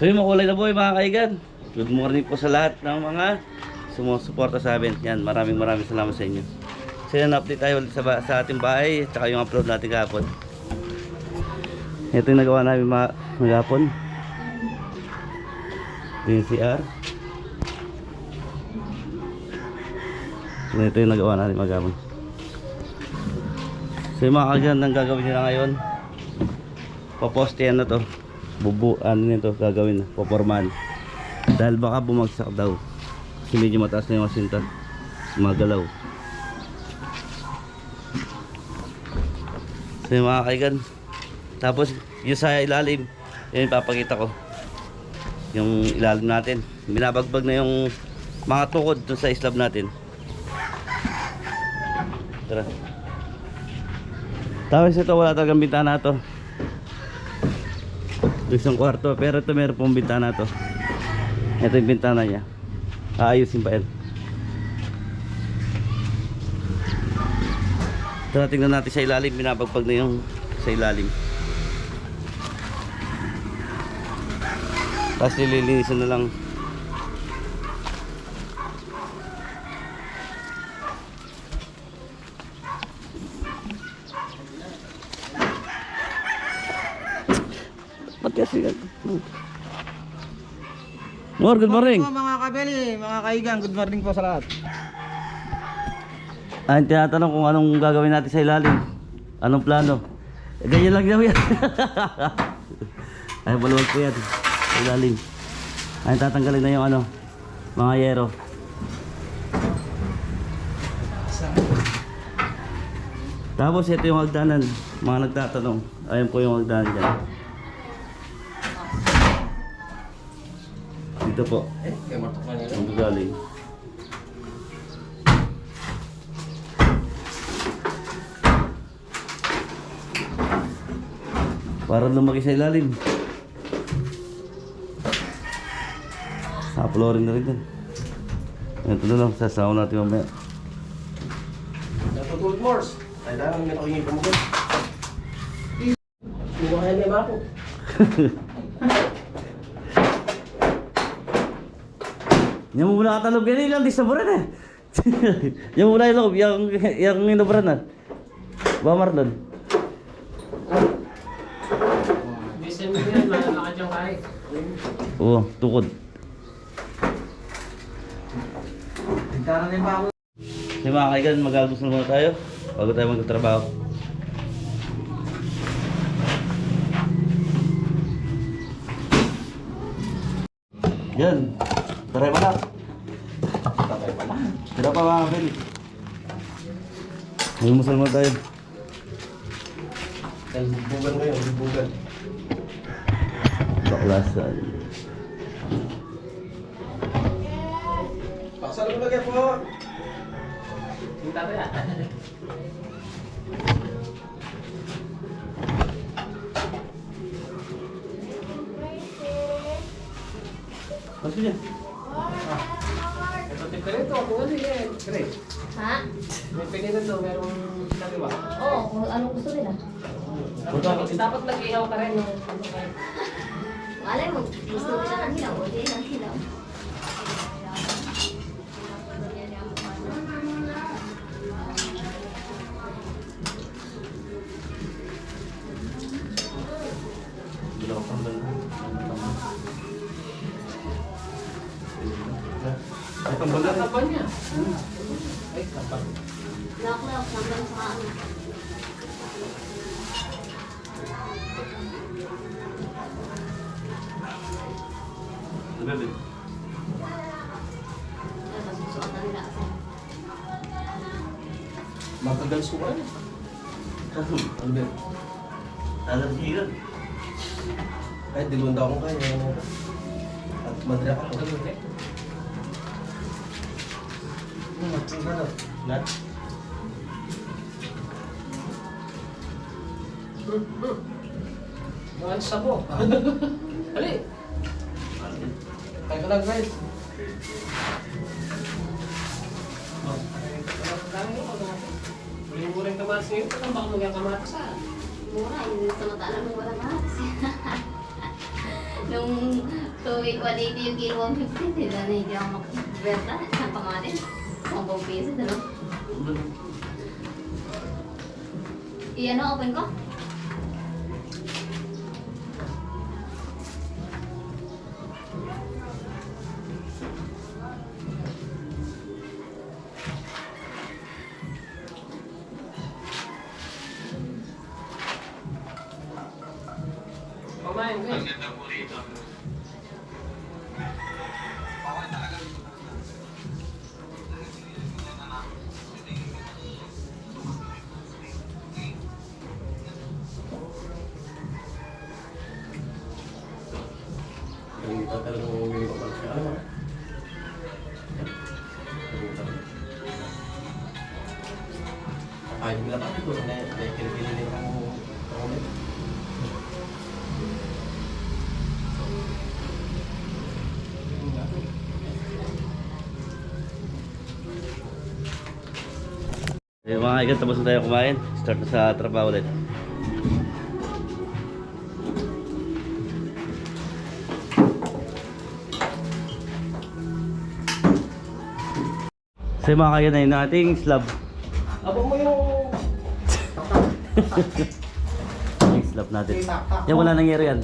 So yung makulay na buhay mga kaigan, good morning po sa lahat ng mga sumusuporta sa amin. Yan, maraming salamat sa inyo. So yan, update tayo ulit sa ating bahay, tsaka yung upload natin kahapon. Ito yung nagawa namin maghapon. Ito yung CR. Ito yung nagawa natin maghapon. So yung mga kaigan, ang gagawin nila ngayon, papostihan na to. Bubuan nito gagawin na, poporman. Dahil baka bumagsak daw. Kasi medyo mataas na yung masinta. Magalaw. So yung mga kaigan. Tapos yung sa ilalim, yun papakita ko. Yung ilalim natin. Binabagbag na yung mga tukod dun sa slab natin. Tara. Tapos ito wala talagang bintana to. Isang kwarto, pero ito meron pong bintana to. Ito yung bintana niya. Aayusin pa yan. Tara, tingnan natin sa ilalim. Binabagpag na yung sa ilalim. Tapos nililinisan na lang. Good morning po mga kabeli, mga kaigang, good morning po sa lahat. Ang tinatanong kung anong gagawin natin sa ilalim. Anong plano? Ganyan lang daw yan. Ay, maluwag po yan sa ilalim. Ay, tatanggalin na yung ano, mga yero. Tapos ito yung hagdanan. Mga nagtatanong, ayun po yung hagdanan dyan. Dito po. Ang galing. Para lumaki sa ilalim. Sa-flooring na rin dyan. Ito na lang, sasaw natin mamaya. Natutulog Morse. Ay dahil namin ako yung pamugod. Iwahan niya ba ako? Yan mo muna katalog yan lang, di saburan eh. Yan muna yung loob, yung inobran na. Ba Marlon? Bisan mo yan, malakad yung kahit. Oo, tukod. Tigtaran din ba ako? Kasi mga kaigan, magagos na muna tayo bago tayo magtatrabaho. Yan. Taray pa na. Tira pa mga kapil. Magmusal muna tayo. Bubugan kayo, bubugan. Baklasan. Pakasal mo lagi po. Hinta ba yan? Masuk dyan. Ito ito, ako kasi eh. Great. Ha? May pinito to, merong kaliwa. Oo, kung anong gusto nila. Dapat nag-ihaw ka rin yung ano kayo. Malay mo, gusto nila ng hilaw, o di ng hilaw. Ay, tambalan. Kapan niya? Ay, kapan. Lock, hanggang sa ano. Bebe. Ay, masusuot na nila. Matagal suwan. Ano ba? Alam siya. Ay, dilunda akong kaya. At madra ka ako. Nat? Mga sabo. Ali! Kaya ka lang, guys. Muling-muling kamatis ngayon. Ito baka magkakamatis ah. Mura, yung sa mata lang walang kamatis. Nung 180 yung kilo 150, sila na hindi ako makibenta. Isang kamatis. 10 piso, ano? Iyan o, open ko? Ang talagang umili ko pala siya. Ano? Kahit nila pa ito, pinipili nila ang ulit. Mga kaigan, tapos na tayo kumain. Start na sa trabaho ulit. So yung mga kaigan na yun, ating slab. Abang mo yung... Yung slab natin. Yan, wala nangyari yan.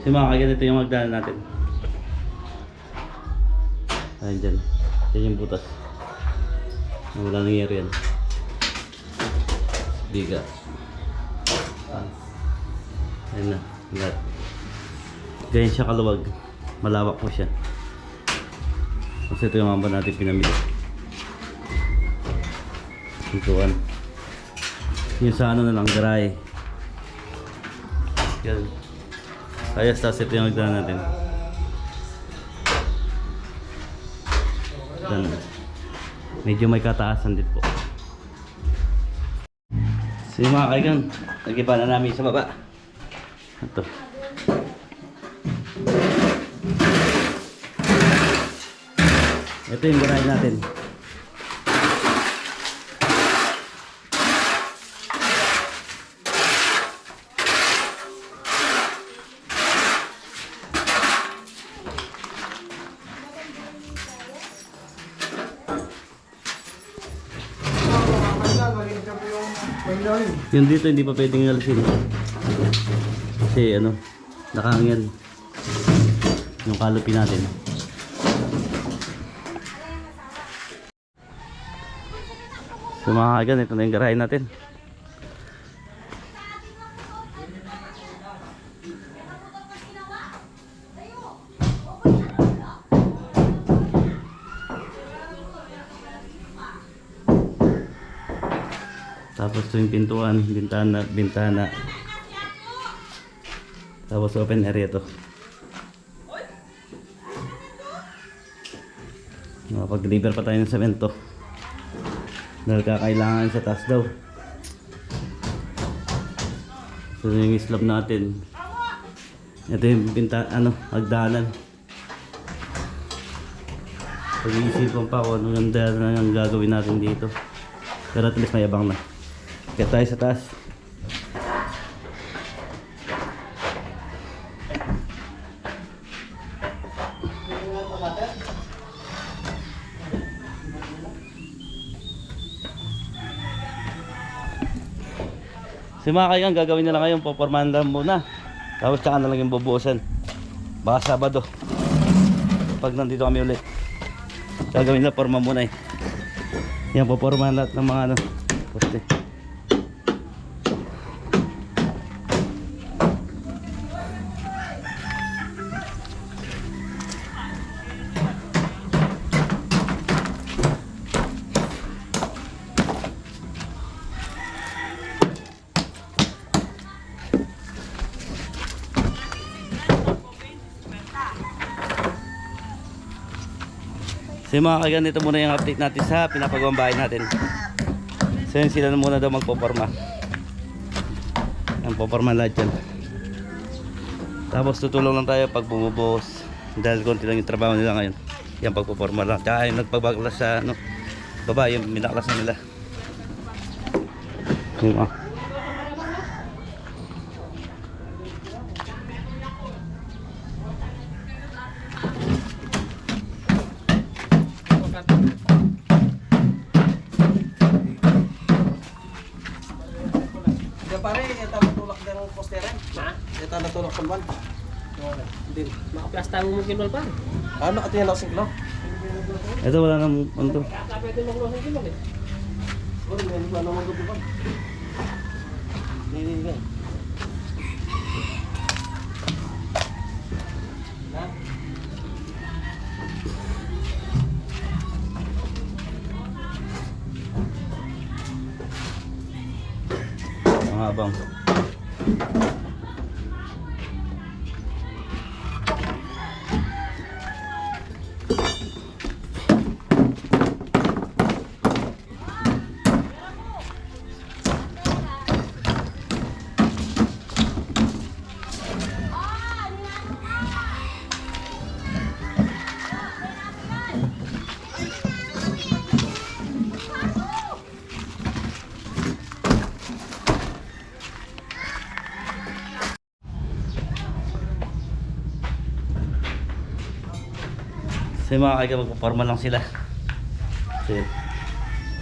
So mga kaigan, ito yung magdaan natin. Ayun dyan. Yan yung butas. Wala nangyari yan. Biga. Ayun na. Lahat. Ganyan siya kaluwag. Malawak po siya. Kasi ito yung mga natin pinamili. Pintuan. Yung sa ano na lang, garay. Yan. Ayos, tapos ito yung magdaan natin. Dan. Medyo may kataasan din po. So yung mga kaigan, nagiba na namin sa baba. Ito. Ito yung garay natin. Yung dito hindi pa pwedeng alisin. Kasi ano, nakahangyan yung kalupin natin. So mga kaigan, ito na yung garahe natin. Tapos ito yung pintuan, bintana. Tapos open area to. Makapag-deliver pa tayo ng semento. Dahil kakailangan sa taas daw. So yung slab natin. Ito yung hagdanan. Pag-iisipan pa ako anong ganda na ang gagawin natin dito. Pero at least may abang na. Kaya tayo sa taas. Si mga kaigan, gagawin nila ngayon, popormahan lang muna. Tapos tsaka na lang yung bubuusan. Baka Sabado. Pag nandito kami ulit. Gagawin nila, porma muna eh. Yan, popormahan lahat ng mga ano, poste. So yung mga kaigan, ito muna yung update natin sa pinapagawang bahay natin. So yun, sila na muna daw magpoporma. Ang poporma lahat yan. Tapos tutulong lang tayo pag bumubuhos. Dahil konti lang yung trabaho nila ngayon. Yan, pagpoporma lang. Tsaka yung nagpabaklas sa ano, baba, yung minaklas na nila. Yung Kaya pare, ito natulak ng posteran. Ha? Ito natulak sa buwan. Hindi. Makaplasta mo kinol pa. Ano, ito yan ako singklo? ito wala nang ano to. Sabi ito mo ng kinol eh. Oh, hindi ko ano magbubukan. Hindi. Na? Ang habang. So yung mga kaigan, magpaporma lang sila. So yun.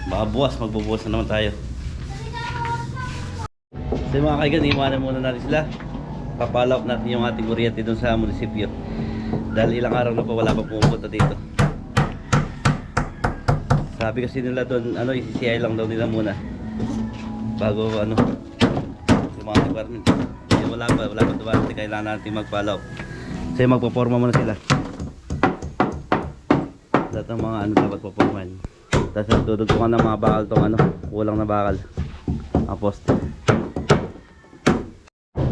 Baka bukas, magbubukas na naman tayo. So yung mga kaigan, iwanan muna natin sila. Papalawak natin yung ating kuryente dun sa munisipyo. Dahil ilang araw na pa wala pang pumupunta dito. Sabi kasi nila doon, ano, i-CCI lang daw nila muna. Bago ano, yung mga department. Wala pa dumating, kailangan natin magpalaw. So yung magpaporma muna sila. Lahat ng mga ano dapat papormahan. Tapos tututukan ng mga bakal tong ano, kulang na bakal. Ang poste.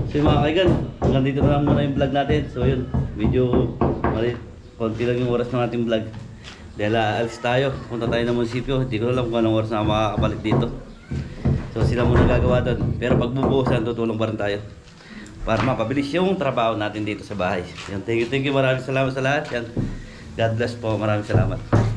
So yung mga kaigan, hanggang dito na lang muna yung vlog natin. So yun, medyo konti lang yung oras ng ating vlog. Dahil alis tayo, punta tayo ng munisipyo. Hindi ko alam kung anong oras na makakabalik dito. So sila muna gagawa doon. Pero pag bubuhusan, tutulong pa rin tayo para mapabilis yung trabaho natin dito sa bahay. Yan, thank you, maraming salamat sa lahat. Yan, God bless po, maraming salamat.